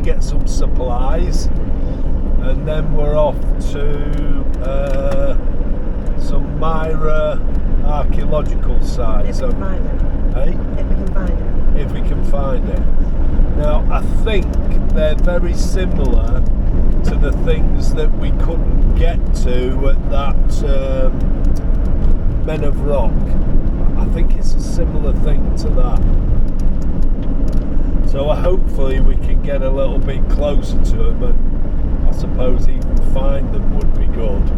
get some supplies, and then we're off to some Myra archaeological sites. If we can find it. Hey? If we can find it. If we can find it. Now, I think they're very similar to the things that we couldn't get to at that Men of Rock. I think it's a similar thing to that. So hopefully we can get a little bit closer to them, and I suppose even find them would be good.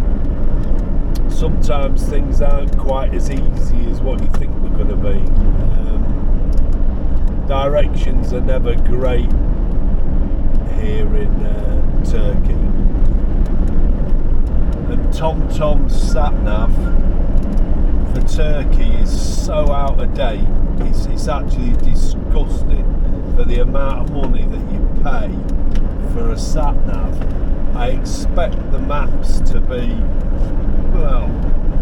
Sometimes things aren't quite as easy as what you think they're going to be. Directions are never great here in Turkey. And TomTom's sat-nav for Turkey is so out of date. It's actually disgusting for the amount of money that you pay for a sat-nav. I expect the maps to be, well,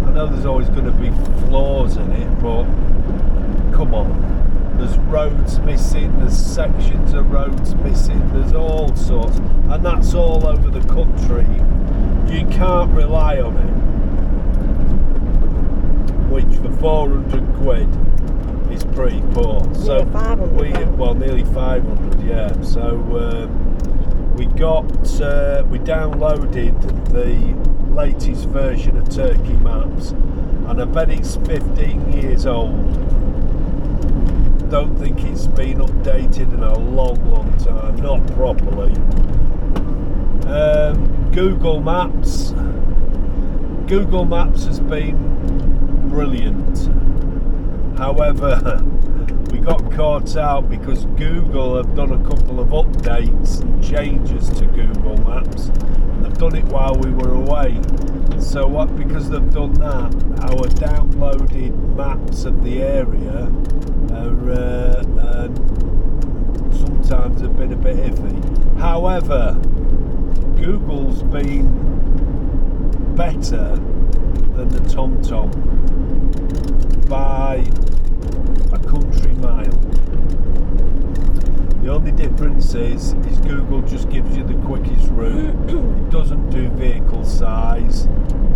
I know there's always going to be flaws in it, but come on. There's roads missing, there's sections of roads missing, there's all sorts, and that's all over the country. You can't rely on it, which for 400 quid is pretty poor. So nearly 500, yeah. So we downloaded the latest version of Turkey Maps, and I bet it's 15 years old. Don't think it's been updated in a long time, not properly. Google Maps has been brilliant. However, we got caught out because Google have done a couple of updates and changes to Google Maps, and they've done it while we were away. So because they've done that, our downloaded maps of the area sometimes have been a bit iffy. However, Google's been better than the TomTom by a country mile. The only difference is Google just gives you the quickest route. It doesn't do vehicle size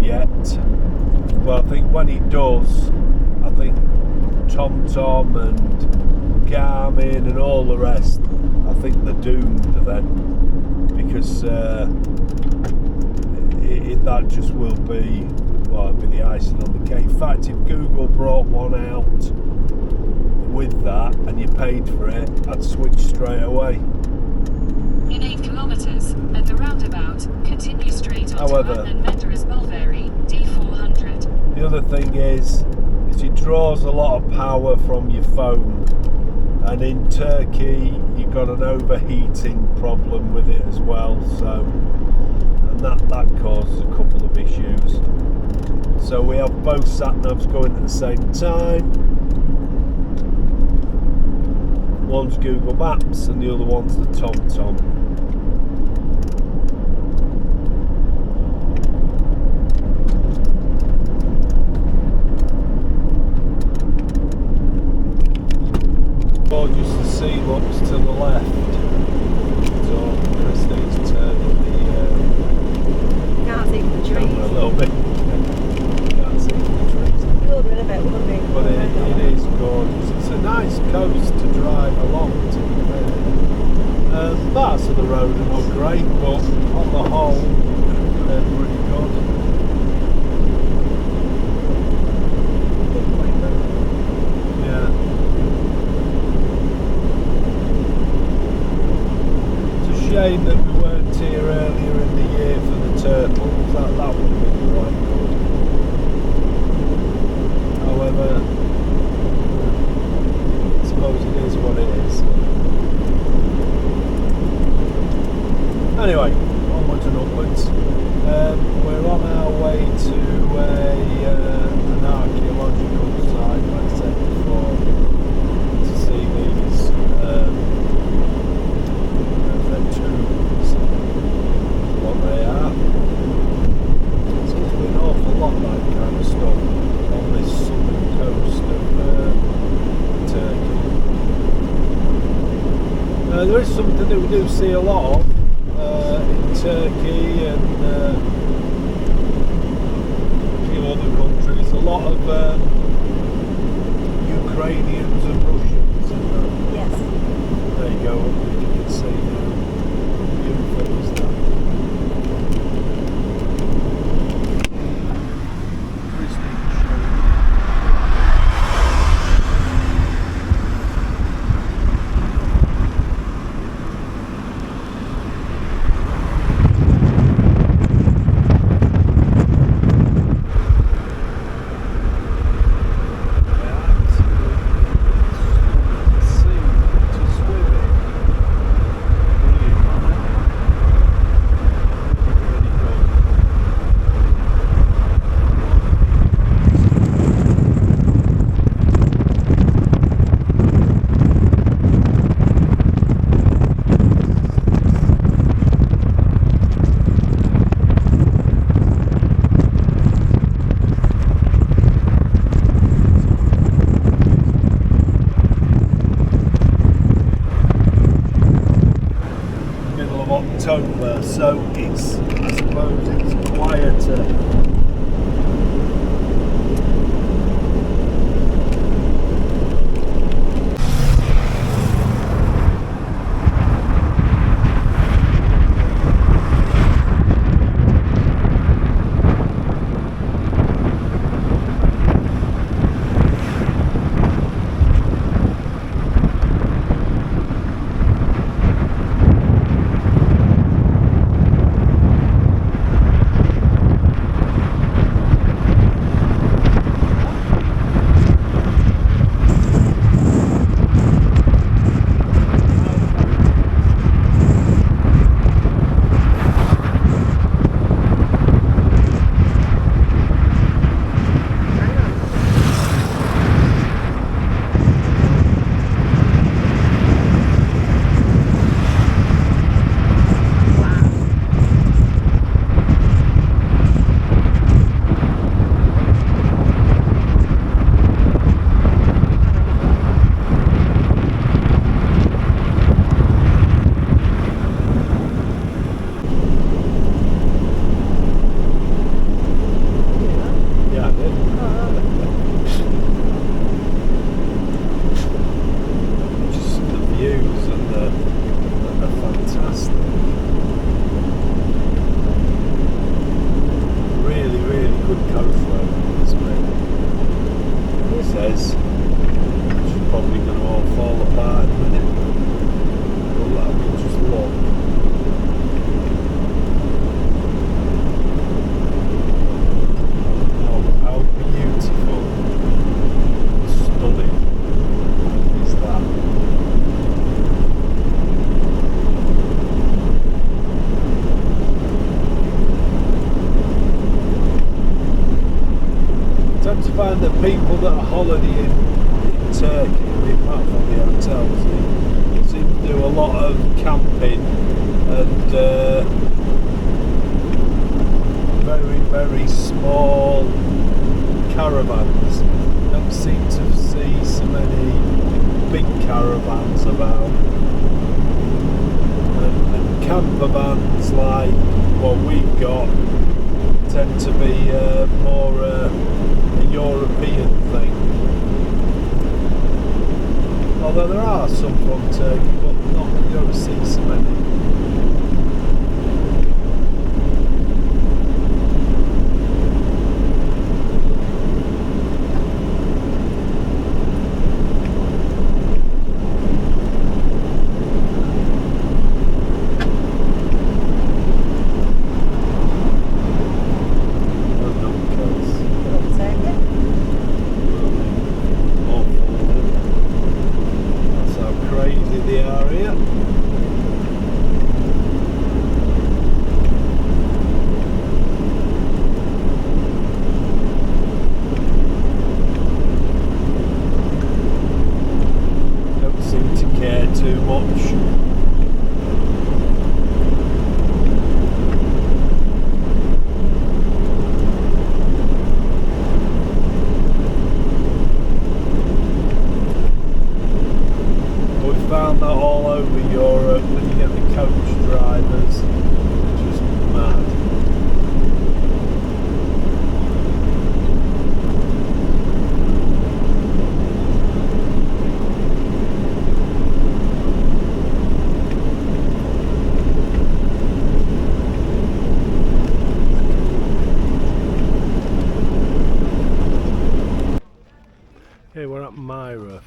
yet, but I think when it does, I think TomTom and Garmin and all the rest, I think they're doomed then, because that just will be, well, it'll be the icing on the cake. In fact, if Google brought one out with that and you paid for it, I'd switch straight away. In 8 kilometres, at the roundabout, continue straight on to Menderes Bulveri, D400. The other thing is it draws a lot of power from your phone, and in Turkey you've got an overheating problem with it as well, so, and that causes a couple of issues. So we have both sat-navs going at the same time. One's Google Maps and the other one's the TomTom. Just to see what's to the left. So Christine's turning the can't see from the trees. camera a little bit. Can't see from the trees. A little bit of it, wouldn't it? But it is gorgeous. It's a nice coast to drive along, to be fair. That's an do see a lot of in Turkey and a few other countries, a lot of Ukrainians and Russians. Yes. There you go, you can see now. Beautiful is that. October, so it's, I suppose it's quieter. Find that people that are holidaying in Turkey, apart from the hotels, they seem to do a lot of camping and very, very small caravans. Don't seem to see so many big caravans about. And campervans like what we've got tend to be more a European thing. Although there are some from Turkey, but not, you don't see so many.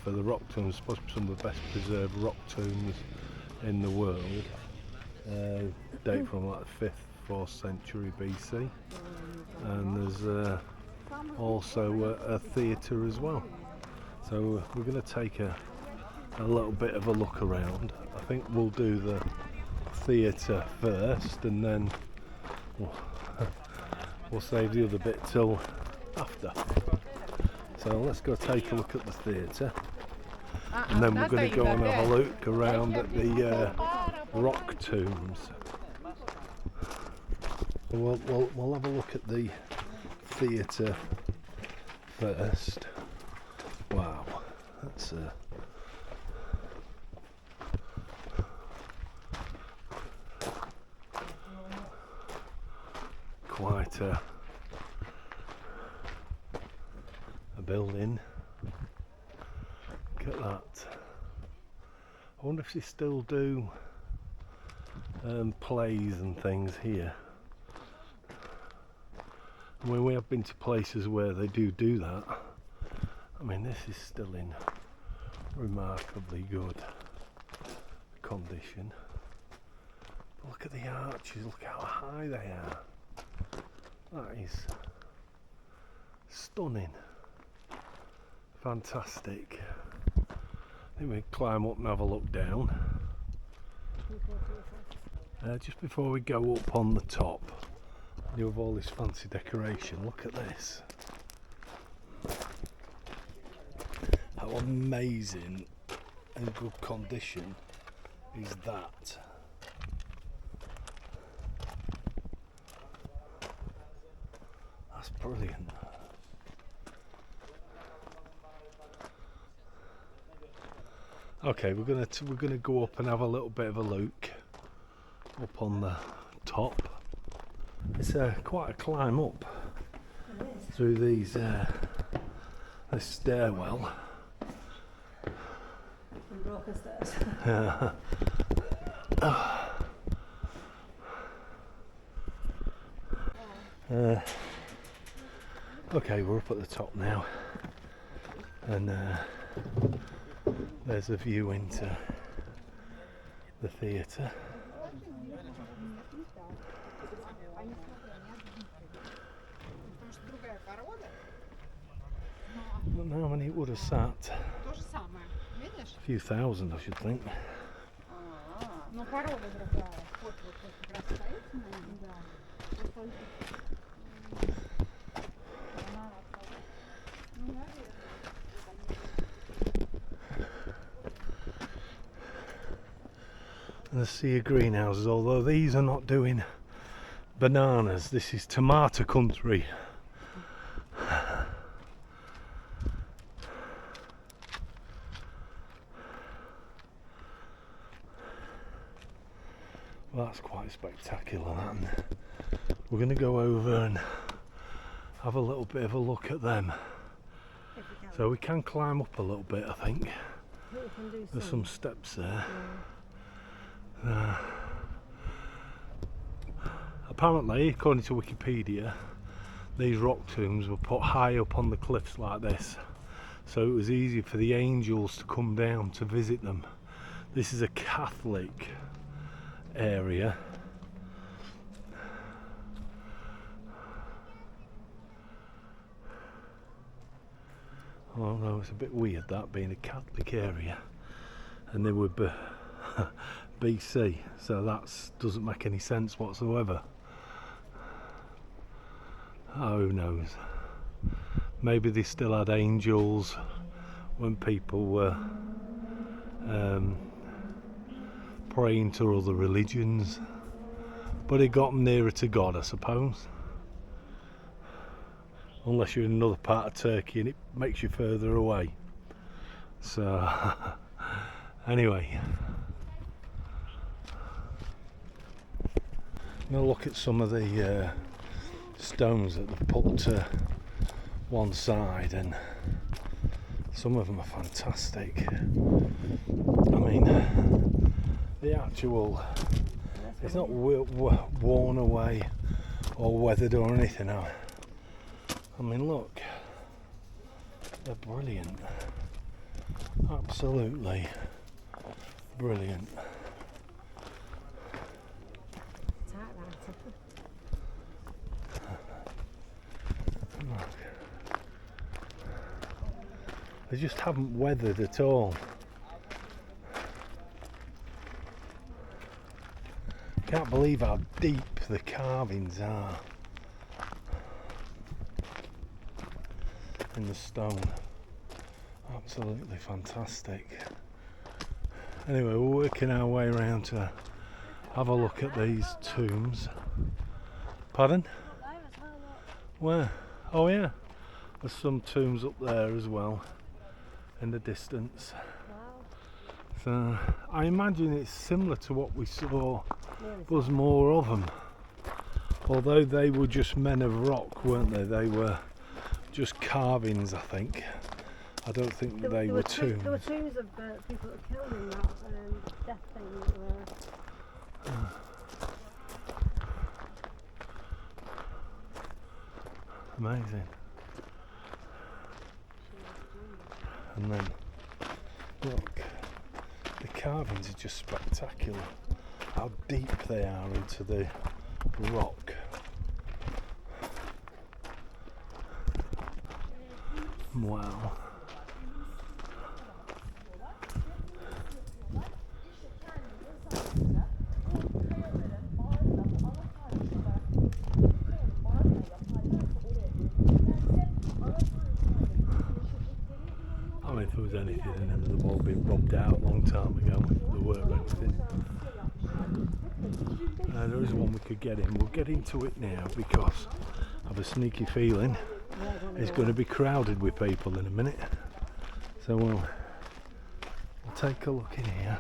for the rock tombs, supposed to be some of the best preserved rock tombs in the world. Date from like the 5th, 4th century BC. And there's also a theatre as well. So we're going to take a little bit of a look around. I think we'll do the theatre first, and then we'll save the other bit till after. So let's go take a look at the theatre, and then we're going to go and have a look around at the rock tombs. We'll have a look at the theatre first. Wow, that's quite a building. Look at that. I wonder if they still do plays and things here. I mean, we have been to places where they do that. I mean, this is still in remarkably good condition. But look at the arches, look how high they are. That is stunning. Fantastic. I think we climb up and have a look down. Just before we go up on the top, you have all this fancy decoration. Look at this. How amazing and good condition is that? That's brilliant. Okay, we're gonna go up and have a little bit of a look up on the top. It's quite a climb up through these this stairwell. Broken stairs. Okay, we're up at the top now, and there's a view into the theatre. I don't know how many it would have sat. A few thousand, I should think. And the sea of greenhouses, although these are not doing bananas, this is tomato country. Well, that's quite spectacular, and we're going to go over and have a little bit of a look at them. So we can climb up a little bit, I think. There's some steps there. Apparently, according to Wikipedia, these rock tombs were put high up on the cliffs like this, so it was easy for the angels to come down to visit them. This is a Catholic area. Although it's a bit weird that being a Catholic area, and they were BC, so that doesn't make any sense whatsoever. Oh, who knows? Maybe they still had angels when people were praying to other religions, but it got them nearer to God, I suppose. Unless you're in another part of Turkey and it makes you further away. So anyway, I'm going to look at some of the stones that they've put to one side, and some of them are fantastic. I mean, the actual, it's not worn away or weathered or anything. I mean, look, they're brilliant. Absolutely brilliant. Look. They just haven't weathered at all. Can't believe how deep the carvings are in the stone. Absolutely fantastic. Anyway, we're working our way around to have a look at these tombs. Pardon? Where? Oh yeah, there's some tombs up there as well in the distance. So I imagine it's similar to what we saw. There's more of them, although they were just men of rock, weren't they? They were just carvings, I think. I don't think they were tombs. There were tombs of people that were killed in that death thing that were... Amazing. And then, look, the carvings are just spectacular. How deep they are into the rock. Wow. I mean, if there was anything in them, they've all been robbed out a long time ago. There weren't anything. There is one we could get in. We'll get into it now because I have a sneaky feeling it's going to be crowded with people in a minute. So we'll take a look in here.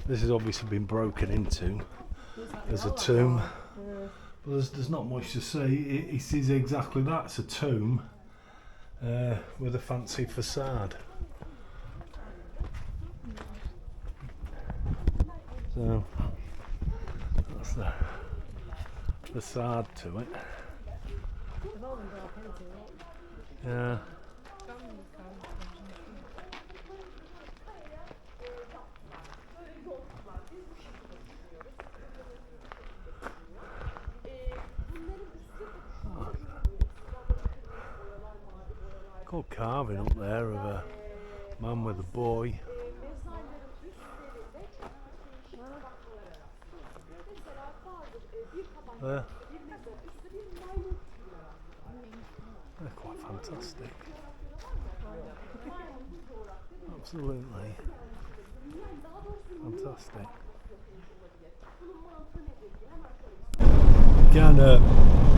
This has obviously been broken into. There's a tomb. But there's not much to see. It is exactly that. It's a tomb with a fancy facade. So that's the facade to it. Yeah. Got carving up there of a man with a boy. There. They're quite fantastic. Absolutely fantastic. Again,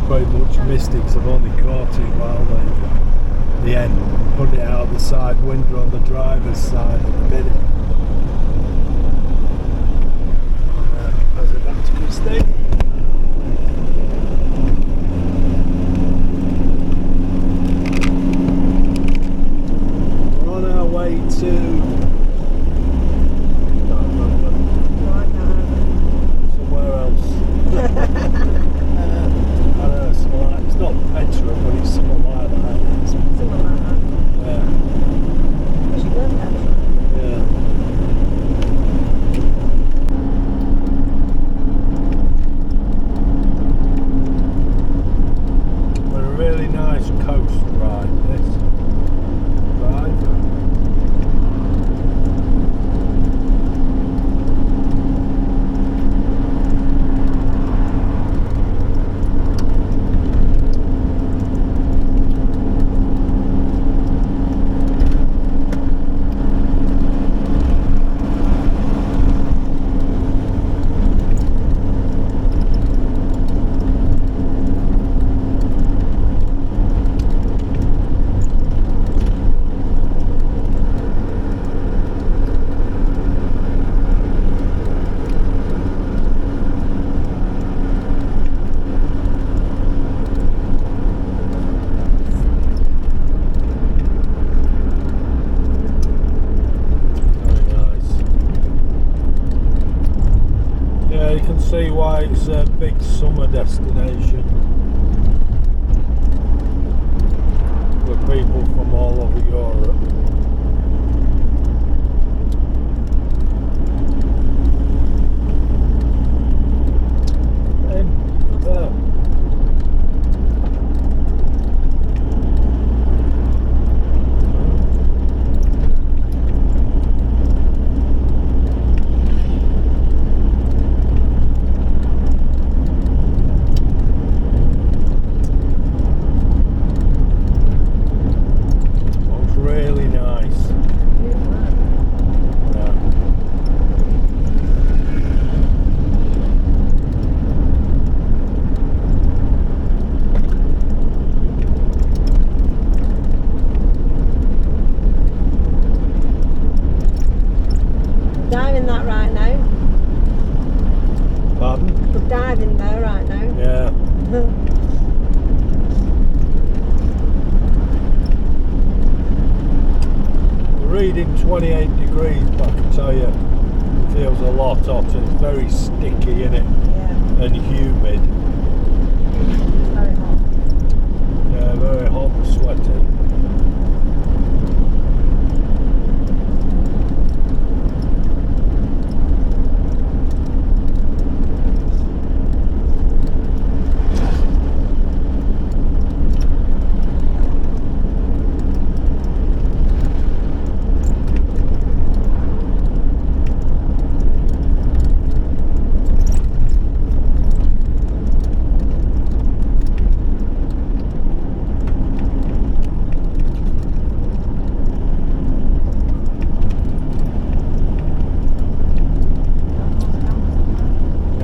quite much mystics have only caught it while the end, put it out the side window on the driver's side at the minute. Pass it back to Christine. We're on our way to somewhere else. I don't know, somewhere like, it's not Patara, but it's something like that. Yeah. But a really nice coast ride, this drive. See why it's a big summer destination. for people from all over Europe. Diving that right now. Pardon? We're diving there right now. Yeah. We're reading 28 degrees, but I can tell you, it feels a lot hotter. It's very sticky, innit? Yeah. And humid. It's very hot. Yeah, very hot and sweaty.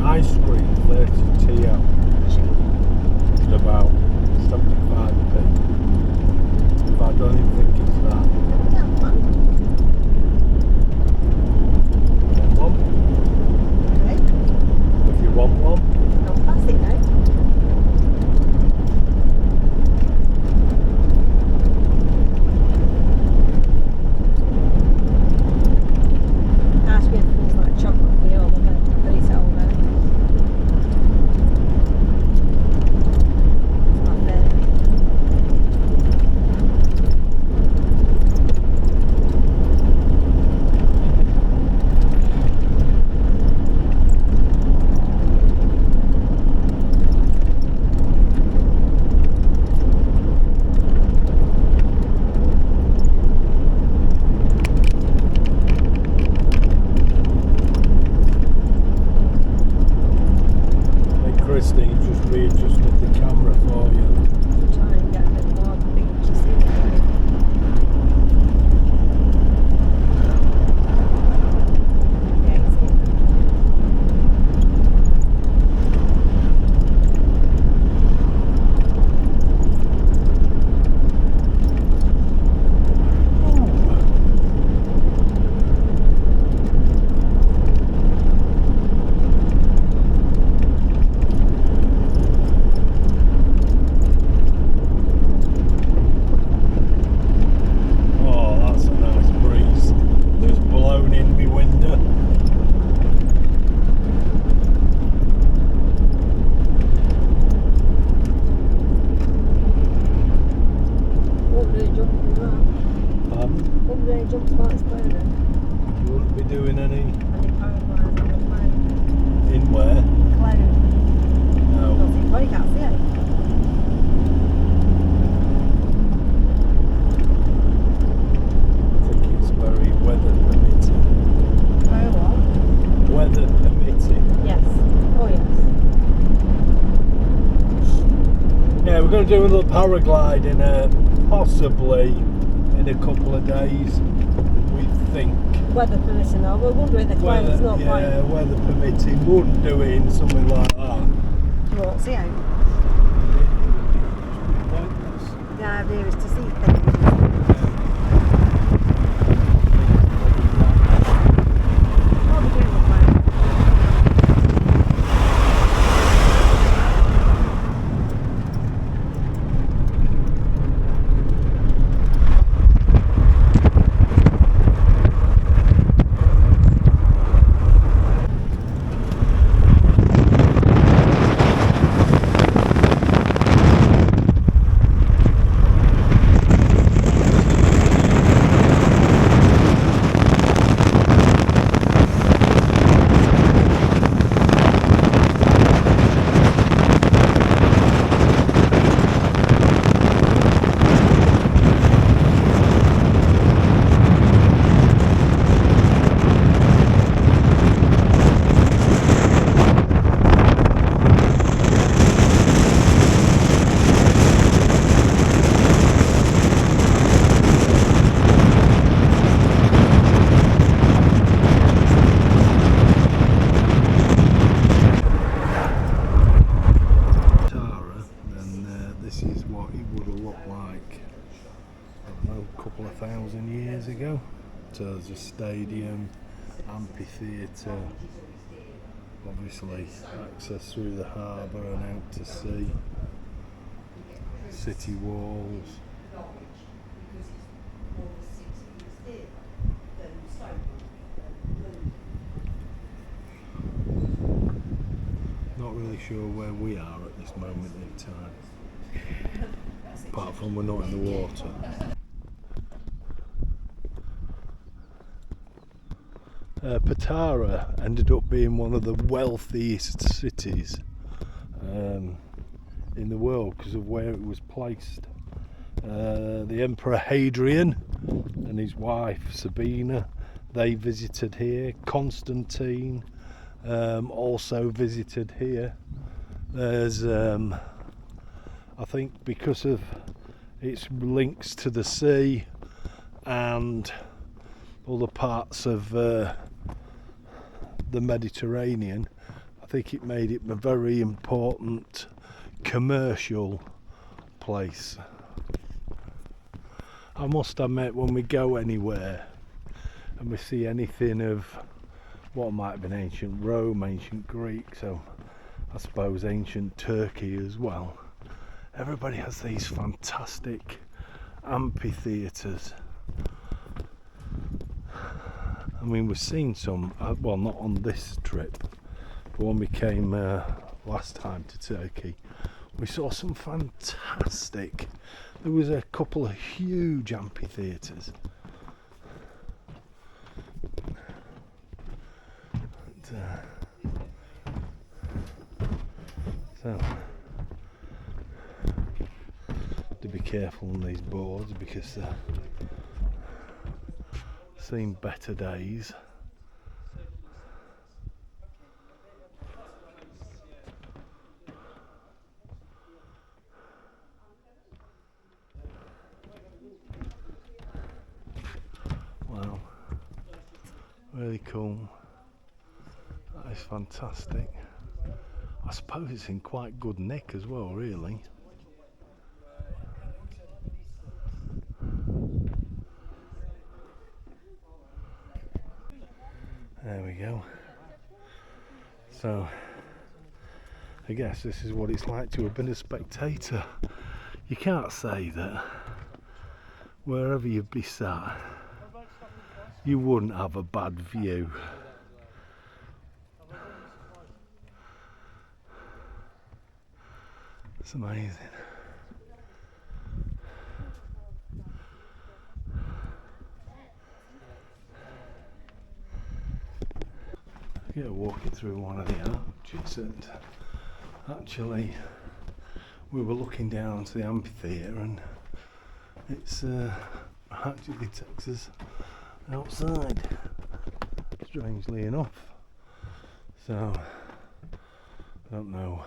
Ice cream, 30 TL. It's about 75p. But I don't even think it's that. Want one? Okay. If you want one. I'll pass it now. Ice cream feels like chocolate for you, doesn't it? But it's older. It's not there. Hey Christine, just readjusted the camera for you. Try and get a bit more of the beach, you see. Yeah, you see. Oh, that's a nice breeze. Just blown in my window. Won't really jump as well. Won't really jump while it's burning. You wouldn't be doing any And the paraglide on the cloud. in where? Cloud. No. Well, you probably can't see it. I think it's very weather permitting. Very what? Weather permitting. Yes. Oh, yes. Yeah, we're going to do a little paragliding possibly in a couple of days, we think. Weather permitting though. We'll wonder if the clouds not Yeah, weather permitting. Wouldn't do it in something like that. You won't see out. Pointless. The idea is to see things. What are we doing with clouds? 4,000 years ago. So there's a stadium, amphitheatre, obviously access through the harbour and out to sea, city walls. Not really sure where we are at this moment in time, apart from we're not in the water. Patara ended up being one of the wealthiest cities in the world because of where it was placed. The Emperor Hadrian and his wife Sabina, they visited here. Constantine also visited here. There's I think because of its links to the sea and other parts of the Mediterranean, I think it made it a very important commercial place. I must admit, when we go anywhere and we see anything of what might have been ancient Rome, ancient Greek, so I suppose ancient Turkey as well, everybody has these fantastic amphitheatres. I mean, we've seen some, well, not on this trip, but when we came last time to Turkey, we saw some fantastic, there was a couple of huge amphitheatres. So, to be careful on these boards because they're seen better days. Wow, really cool. That is fantastic. I suppose it's in quite good nick as well, really. There we go. So, I guess this is what it's like to have been a spectator. You can't say that wherever you'd be sat, you wouldn't have a bad view. It's amazing. Yeah, walking through one of the arches, and actually we were looking down to the amphitheatre, and it's actually takes us outside, strangely enough. So I don't know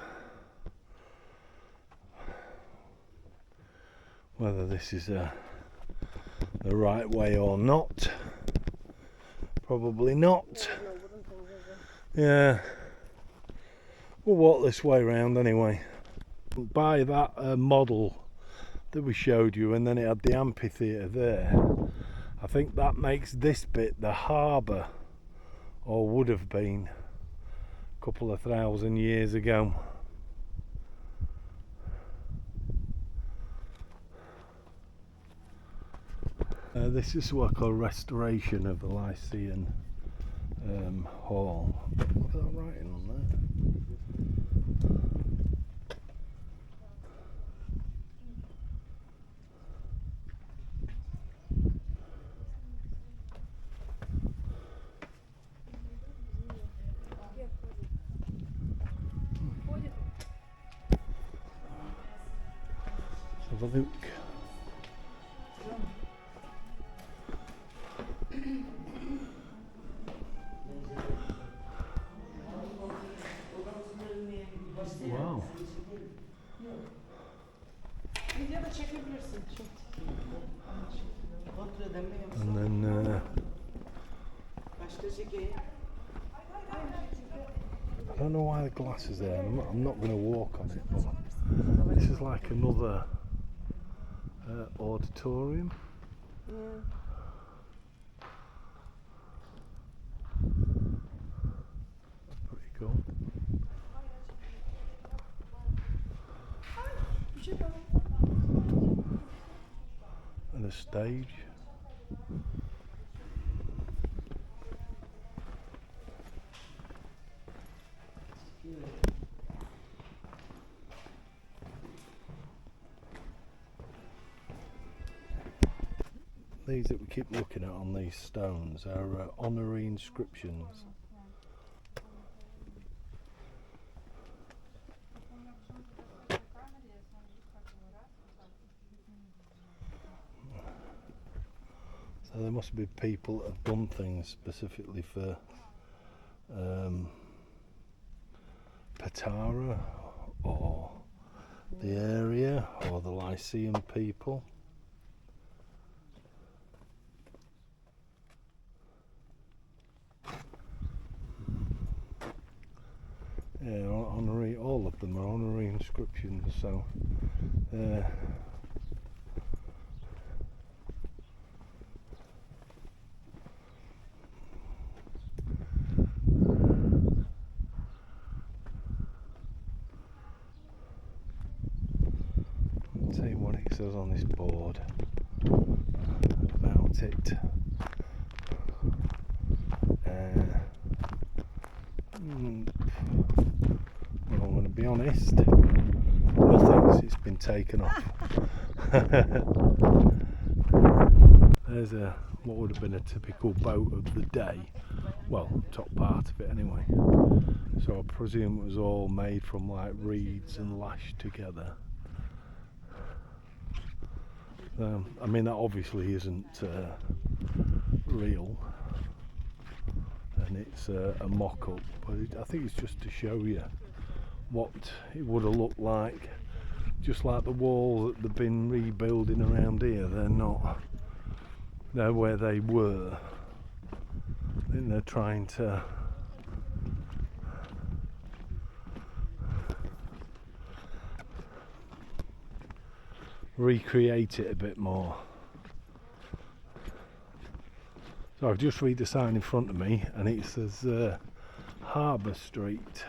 whether this is the right way or not. Probably not. Yeah, we'll walk this way round anyway. By that model that we showed you, and then it had the amphitheatre there, I think that makes this bit the harbour, or would have been a couple of thousand years ago. This is what I call restoration of the Lycean Hall. Look at that writing on there. Let's have a look. Wow. And then I don't know why the glass is there. I'm not going to walk on it, but this is like another auditorium. Yeah. Pretty cool. And a stage. These that we keep looking at on these stones are honorary inscriptions. So there must be people that have done things specifically for Patara or the area or the Lyceum people. Yeah, honorary, all of them are honorary inscriptions, so see what it says on this board about it. Well, I'm going to be honest, nothing's, it's been taken off. There's what would have been a typical boat of the day, well, top part of it anyway, so I presume it was all made from like reeds and lashed together. I mean, that obviously isn't real, and it's a mock-up, but I think it's just to show you what it would have looked like. Just like the wall that they've been rebuilding around here, they're where they were. I think they're trying to recreate it a bit more. So I've just read the sign in front of me and it says Harbour Street.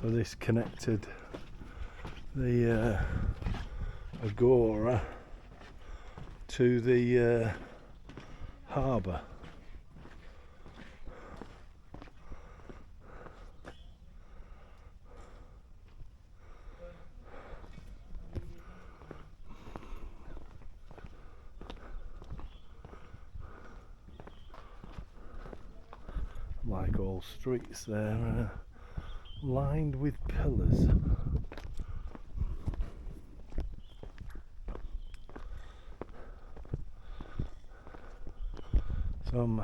So this connected the Agora to the harbour. Like all streets, they're lined with pillars. So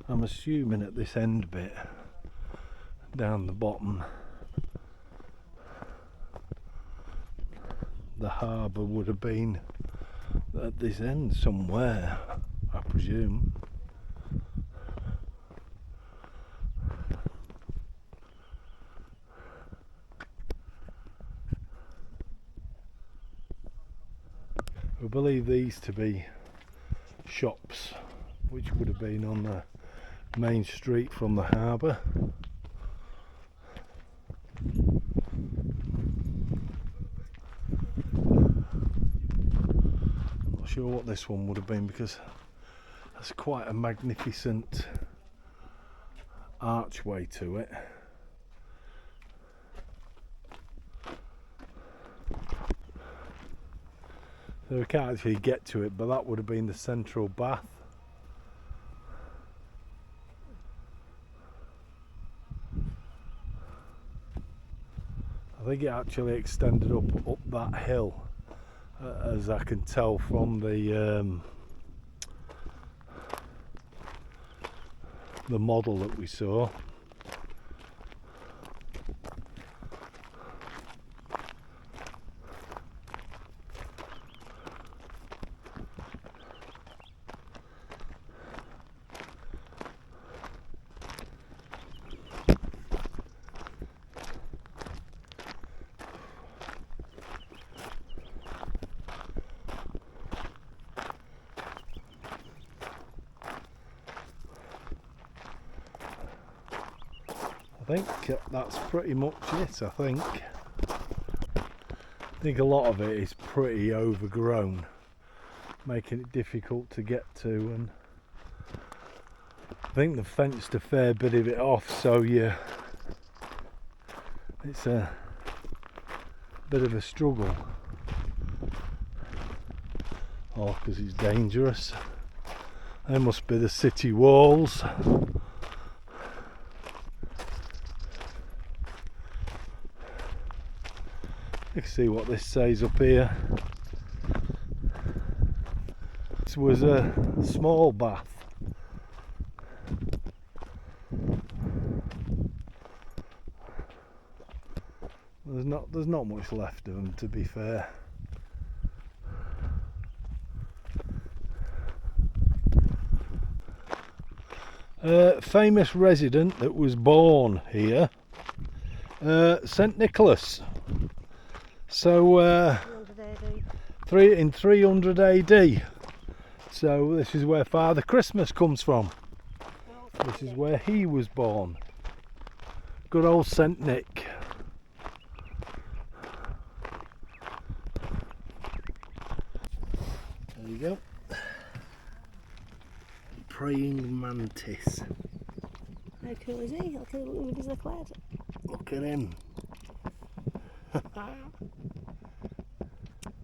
I'm assuming at this end bit down the bottom the harbour would have been at this end somewhere, I presume. I believe these to be shops which would have been on the main street from the harbour. I'm not sure what this one would have been because that's quite a magnificent archway to it. So we can't actually get to it, but that would have been the central bath. I think it actually extended up that hill, as I can tell from the model that we saw. think that's pretty much it. I think a lot of it is pretty overgrown, making it difficult to get to, and I think they've fenced a fair bit of it off, so yeah, it's a bit of a struggle. Oh, because it's dangerous. There must be the city walls. You can see what this says up here. This was a small bath. There's not much left of them, to be fair. Famous resident that was born here, St Nicholas. So in 300 AD. So this is where Father Christmas comes from. This is where he was born. Good old St Nick. There you go. Praying mantis. How cool is he? Look at his little head. Look at him.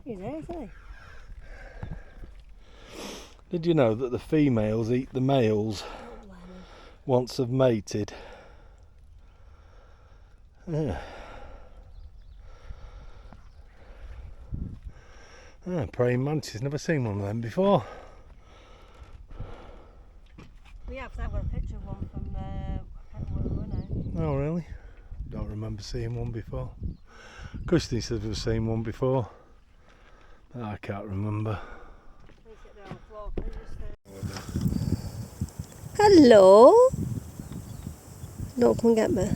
He's there, isn't he? Did you know that the females eat the males once they've mated? Yeah. Praying mantis, never seen one of them before. We have got a picture of one from I can't remember where now. Oh really? Don't remember seeing one before. Christy said we've seen one before. But I can't remember. Hello. Don't come and get me.